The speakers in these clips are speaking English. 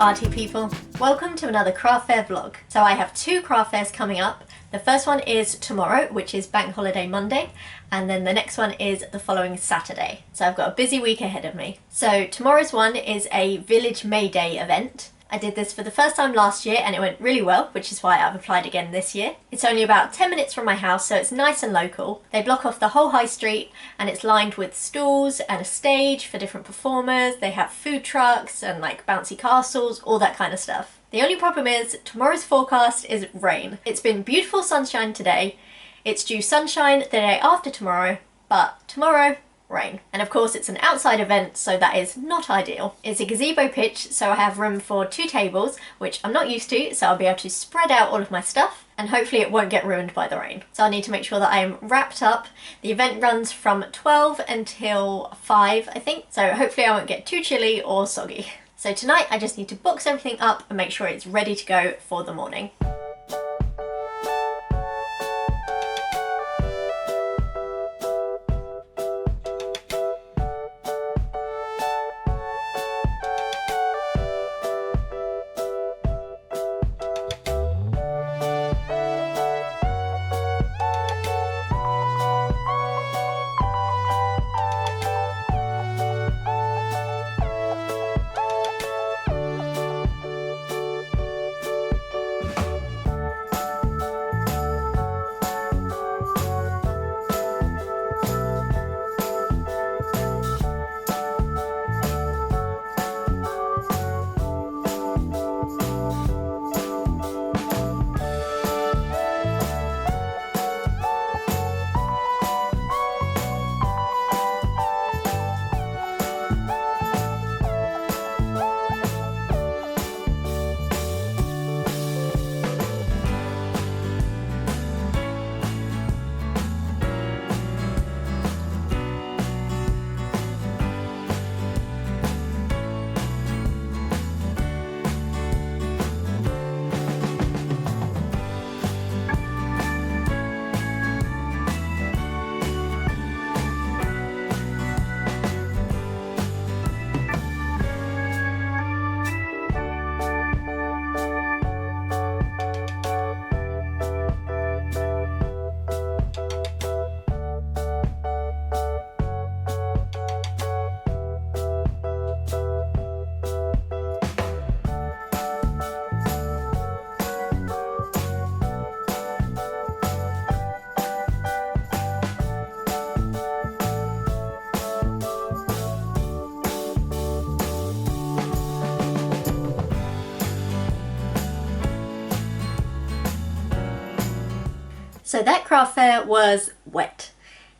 party people! Welcome to another craft fair vlog. So I have two craft fairs coming up. The first one is tomorrow, which is Bank Holiday Monday, and then the next one is the following Saturday. So I've got a busy week ahead of me. So tomorrow's one is a Village May Day event. I did this for the first time last year and it went really well, which is why I've applied again this year. It's only about 10 minutes from my house, so it's nice and local. They block off the whole high street and it's lined with stalls and a stage for different performers. They have food trucks and like bouncy castles, all that kind of stuff. The only problem is tomorrow's forecast is rain. It's been beautiful sunshine today. It's due sunshine the day after tomorrow, but tomorrow, rain. And of course it's an outside event, so that is not ideal. It's a gazebo pitch, so I have room for 2 tables, which I'm not used to, so I'll be able to spread out all of my stuff and hopefully it won't get ruined by the rain. So I need to make sure that I am wrapped up. The event runs from 12 until 5, I think, so hopefully I won't get too chilly or soggy. So tonight I just need to box everything up and make sure it's ready to go for the morning. So that craft fair was wet.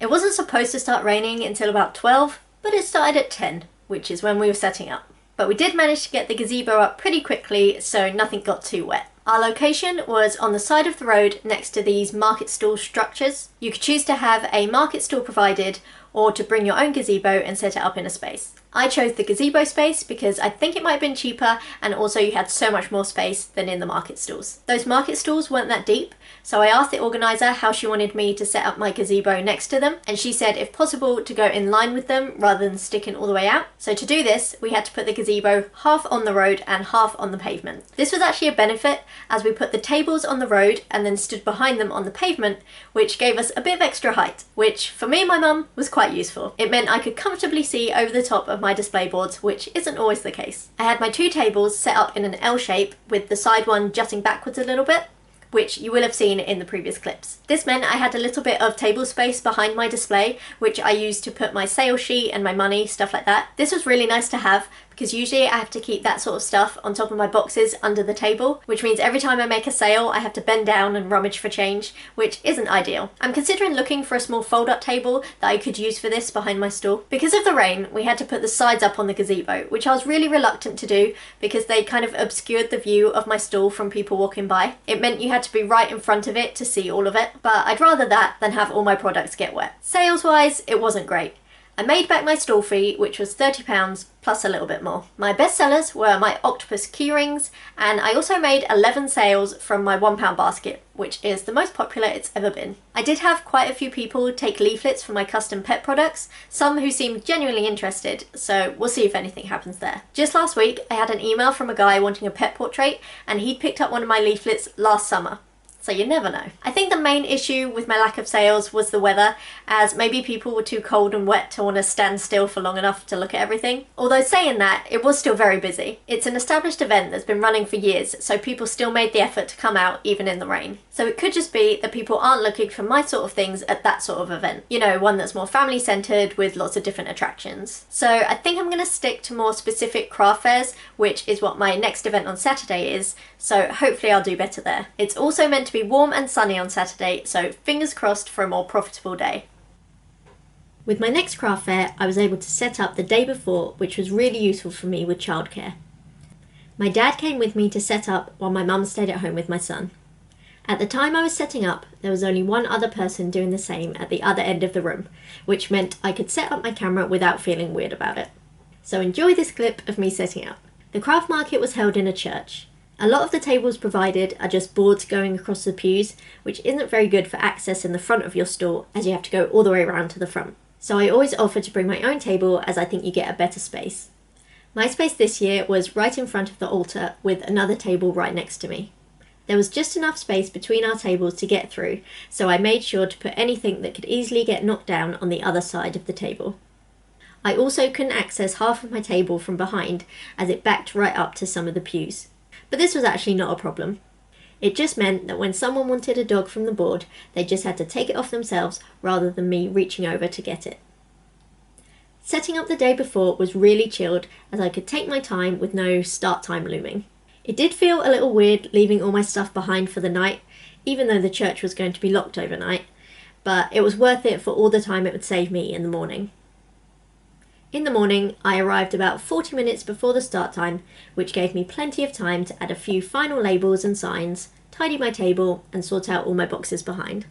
It wasn't supposed to start raining until about 12, but it started at 10, which is when we were setting up. But we did manage to get the gazebo up pretty quickly, so nothing got too wet. Our location was on the side of the road next to these market stall structures. You could choose to have a market stall provided or to bring your own gazebo and set it up in a space. I chose the gazebo space because I think it might have been cheaper and also you had so much more space than in the market stalls. Those market stalls weren't that deep, so I asked the organiser how she wanted me to set up my gazebo next to them, and she said if possible to go in line with them rather than sticking all the way out. So to do this, we had to put the gazebo half on the road and half on the pavement. This was actually a benefit as we put the tables on the road and then stood behind them on the pavement, which gave us a bit of extra height, which for me and my mum was quite useful. It meant I could comfortably see over the top of my display boards, which isn't always the case. I had my 2 tables set up in an L shape with the side one jutting backwards a little bit, which you will have seen in the previous clips. This meant I had a little bit of table space behind my display, which I used to put my sale sheet and my money, stuff like that. This was really nice to have because usually I have to keep that sort of stuff on top of my boxes under the table, which means every time I make a sale I have to bend down and rummage for change, which isn't ideal. I'm considering looking for a small fold-up table that I could use for this behind my stall. Because of the rain, we had to put the sides up on the gazebo, which I was really reluctant to do because they kind of obscured the view of my stall from people walking by. It meant you had to be right in front of it to see all of it, but I'd rather that than have all my products get wet. Sales-wise, it wasn't great. I made back my stall fee, which was £30 plus a little bit more. My best sellers were my octopus keyrings, and I also made 11 sales from my £1 basket, which is the most popular it's ever been. I did have quite a few people take leaflets for my custom pet products, some who seemed genuinely interested, so we'll see if anything happens there. Just last week, I had an email from a guy wanting a pet portrait, and he'd picked up one of my leaflets last summer. So you never know. I think the main issue with my lack of sales was the weather, as maybe people were too cold and wet to want to stand still for long enough to look at everything. Although saying that, it was still very busy. It's an established event that's been running for years, so people still made the effort to come out even in the rain. So it could just be that people aren't looking for my sort of things at that sort of event. You know, one that's more family centered with lots of different attractions. So I think I'm going to stick to more specific craft fairs, which is what my next event on Saturday is, so hopefully I'll do better there. It's also meant to be warm and sunny on Saturday, so fingers crossed for a more profitable day. With my next craft fair, I was able to set up the day before, which was really useful for me with childcare. My dad came with me to set up while my mum stayed at home with my son. At the time I was setting up, there was only one other person doing the same at the other end of the room, which meant I could set up my camera without feeling weird about it. So enjoy this clip of me setting up. The craft market was held in a church. A lot of the tables provided are just boards going across the pews, which isn't very good for access in the front of your stall, as you have to go all the way around to the front. So I always offer to bring my own table, as I think you get a better space. My space this year was right in front of the altar, with another table right next to me. There was just enough space between our tables to get through, so I made sure to put anything that could easily get knocked down on the other side of the table. I also couldn't access half of my table from behind, as it backed right up to some of the pews. But this was actually not a problem. It just meant that when someone wanted a dog from the board, they just had to take it off themselves rather than me reaching over to get it. Setting up the day before was really chilled, as I could take my time with no start time looming. It did feel a little weird leaving all my stuff behind for the night, even though the church was going to be locked overnight, but it was worth it for all the time it would save me in the morning. In the morning, I arrived about 40 minutes before the start time, which gave me plenty of time to add a few final labels and signs, tidy my table, and sort out all my boxes behind.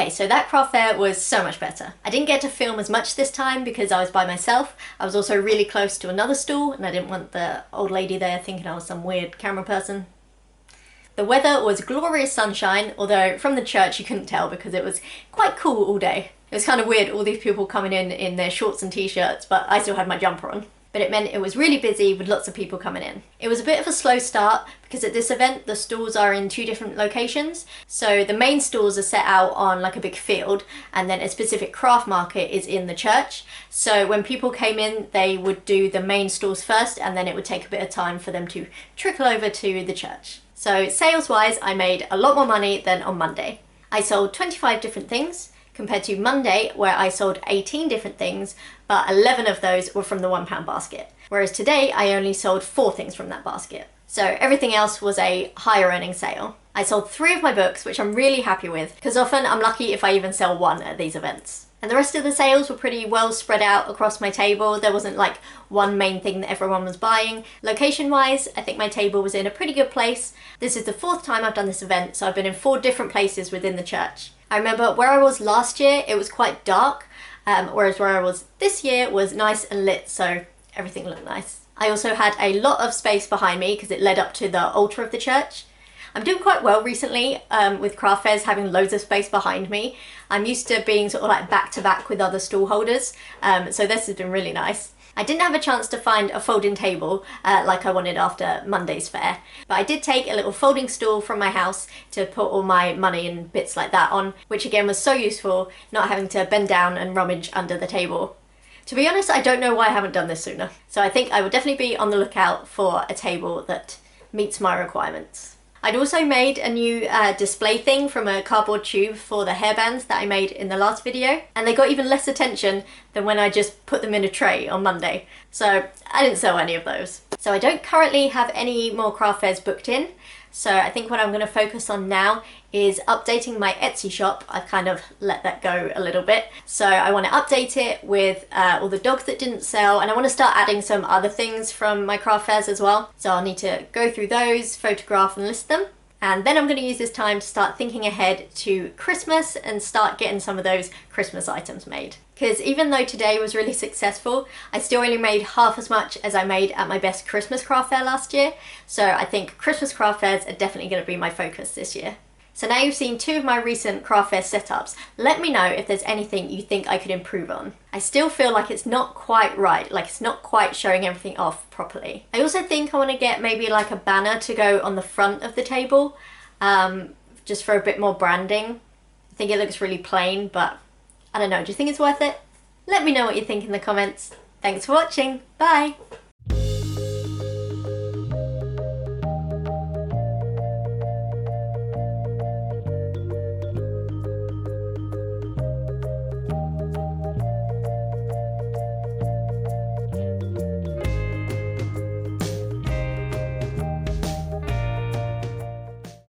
So that craft fair was so much better. I didn't get to film as much this time because I was by myself. I was also really close to another stall and I didn't want the old lady there thinking I was some weird camera person. The weather was glorious sunshine, although from the church you couldn't tell because it was quite cool all day. It was kind of weird, all these people coming in their shorts and t-shirts, but I still had my jumper on. but it meant it was really busy with lots of people coming in. It was a bit of a slow start because at this event the stalls are in 2 different locations. So the main stalls are set out on like a big field, and then a specific craft market is in the church. So when people came in, they would do the main stalls first, and then it would take a bit of time for them to trickle over to the church. So sales wise, I made a lot more money than on Monday. I sold 25 different things compared to Monday, where I sold 18 different things, but 11 of those were from the £1 basket. Whereas today I only sold 4 things from that basket. So everything else was a higher earning sale. I sold 3 of my books, which I'm really happy with, because often I'm lucky if I even sell 1 at these events. And the rest of the sales were pretty well spread out across my table. There wasn't like one main thing that everyone was buying. Location wise, I think my table was in a pretty good place. This is the 4th time I've done this event, so I've been in 4 different places within the church. I remember where I was last year, it was quite dark, whereas where I was this year was nice and lit, so everything looked nice. I also had a lot of space behind me because it led up to the altar of the church. I'm doing quite well recently with craft fairs having loads of space behind me. I'm used to being sort of like back to back with other stall holders, so this has been really nice. I didn't have a chance to find a folding table like I wanted after Monday's fair, but I did take a little folding stool from my house to put all my money and bits like that on, which again was so useful, not having to bend down and rummage under the table. To be honest, I don't know why I haven't done this sooner, so I think I will definitely be on the lookout for a table that meets my requirements. I'd also made a new display thing from a cardboard tube for the hairbands that I made in the last video, and they got even less attention than when I just put them in a tray on Monday. So I didn't sell any of those. So I don't currently have any more craft fairs booked in. So I think what I'm going to focus on now is updating my Etsy shop. I've kind of let that go a little bit. So I want to update it with all the dogs that didn't sell, and I want to start adding some other things from my craft fairs as well. So I'll need to go through those, photograph and list them. And then I'm going to use this time to start thinking ahead to Christmas and start getting some of those Christmas items made. Because even though today was really successful, I still only made half as much as I made at my best Christmas craft fair last year. So I think Christmas craft fairs are definitely going to be my focus this year. So now you've seen 2 of my recent craft fair setups, let me know if there's anything you think I could improve on. I still feel like it's not quite right, like it's not quite showing everything off properly. I also think I want to get maybe like a banner to go on the front of the table, just for a bit more branding. I think it looks really plain, but I don't know, do you think it's worth it? Let me know what you think in the comments. Thanks for watching, bye!